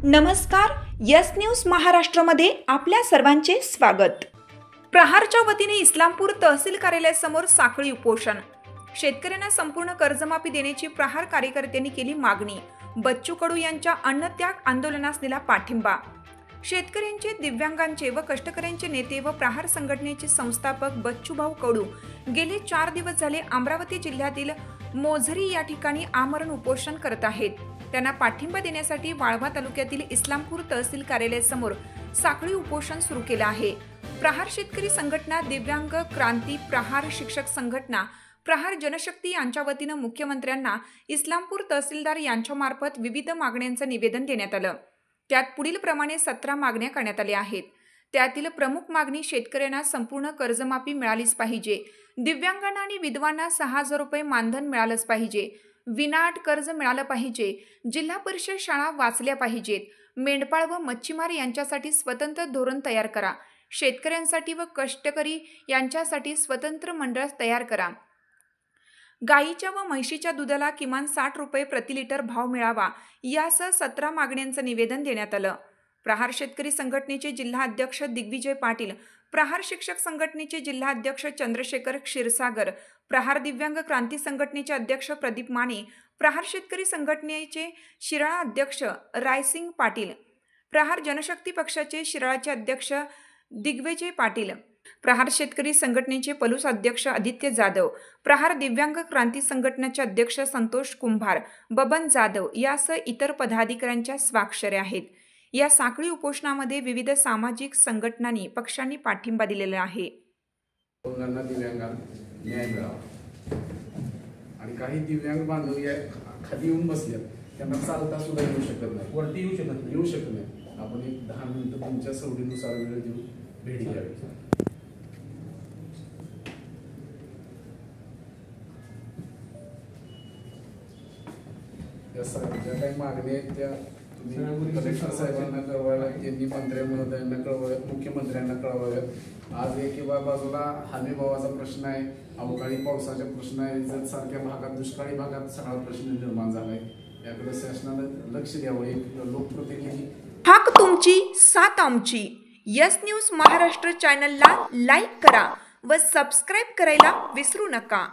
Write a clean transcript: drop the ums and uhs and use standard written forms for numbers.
नमस्कार, yes news महाराष्ट्रामध्ये आपल्या सर्वांचे स्वागत। प्रहारच्या वतीने इस्लामपूर तहसील कार्यालयासमोर साखळी उपोषण। शेतकऱ्यांना संपूर्ण कर्जमाफी देण्याची प्रहार कार्यकर्त्यांनी केली मागणी। बच्चू कडू यांच्या अन्नत्याग आंदोलनास दिला पाठिंबा। शेतकऱ्यांचे, दिव्यांगांचे व कष्टकऱ्यांचे नेते व प्रहार संघटनेचे संस्थापक बच्चूभाऊ कडू गेले 4 दिवस झाले अमरावती जिल्ह्यातील मोझरी या ठिकाणी आमरण उपोषण करत आहेत। त्यांना पाठिंबा देण्यासाठी वाळवा तालुक्यातील इस्लामपूर तहसील कार्यालयासमोर साखळी उपोषण सुरू केले आहे। प्रहार शेतकरी संघटना, दिव्यांग क्रांती, प्रहार शिक्षक संघटना, प्रहार जनशक्ती यांच्या वतीने मुख्यमंत्र्यांना इस्लामपूर तहसीलदार यांच्यामार्फत विविध मागण्यांचे निवेदन देण्यात आलं। त्यात पुढील प्रमाणे 17 मागण्या करण्यात आल्या आहेत। त्यातील प्रमुख मागणी शेतकऱ्यांना संपूर्ण कर्जमाफी मिळालीच पाहिजे। दिव्यांगांना आणि विधवांना 6000 रुपये मानधन मिळालंच पाहिजे। विनाअट कर्ज मिळालं पाहिजे। जिल्हा परिषद शाळा वाचल्या पाहिजेत। मेंढपाळ व मच्छीमार यांच्यासाठी स्वतंत्र धोरण तयार करा। शेतकऱ्यांसाठी व कष्टकरी यांच्यासाठी स्वतंत्र मंडळ तयार करा। गायीच्या व म्हशीच्या दुधाला किमान 60 रुपये प्रति लिटर भाव मिळावा, यासह 17 मागण्यांचं निवेदन देण्यात आलं। प्रहार शेतकरी संघटनेचे जिल्हा अध्यक्ष दिग्विजय पाटील, प्रहार शिक्षक संघटनेचे जिल्हा अध्यक्ष चंद्रशेखर क्षीरसागर, प्रहार दिव्यांग क्रांती संघटनेचे अध्यक्ष प्रदीप माने, प्रहार शेतकरी संघटनेचे शिराळा अध्यक्ष रायसिंग पाटील, प्रहार जनशक्ती पक्षाचे शिराळाचे अध्यक्ष दिग्विजय पाटील, प्रहार शेतकरी संघटनेचे पलूस अध्यक्ष आदित्य जाधव, प्रहार दिव्यांग क्रांती संघटनेचे अध्यक्ष संतोष कुंभार, बबन जाधव यासह इतर पदाधिकाऱ्यांच्या स्वाक्षऱ्या आहेत। या साखळी उपोषणामध्ये विविध सामाजिक संघटनांनी, पक्षांनी पाठिंबा दिलेला आहे। दिव्यांगांना न्याय मिळावा आणि काही दिव्यांग बांधव या खाली येऊन बसले, त्यांना चालता सुद्धा येऊ शकत नाही, वरती येऊ शकत नाही। आपण एक 10 मिनिटं तुमच्या सवडीनुसार वेळ देऊन भेट घ्यावी। या ज्या काही मागण्या आहेत त्या कलेक्टर साहेबांना कळवायला, त्यांनी मंत्री महोदयांना कळवाव्यात, मुख्यमंत्र्यांना कळवाव्यात। आज एका बाजूला हमीभावाचा प्रश्न आहे, अवकाळी पावसाचा प्रश्न आहे, जर सारख्या भागात, दुष्काळी भागात सगळा प्रश्न निर्माण झालाय। याकडे शासनाने लक्ष द्यावं। एक लोकप्रतिनिधी, हक तुमची, साथ आमची। यस न्यूज महाराष्ट्र चॅनलला लाईक करा व सबस्क्राईब करायला विसरू नका।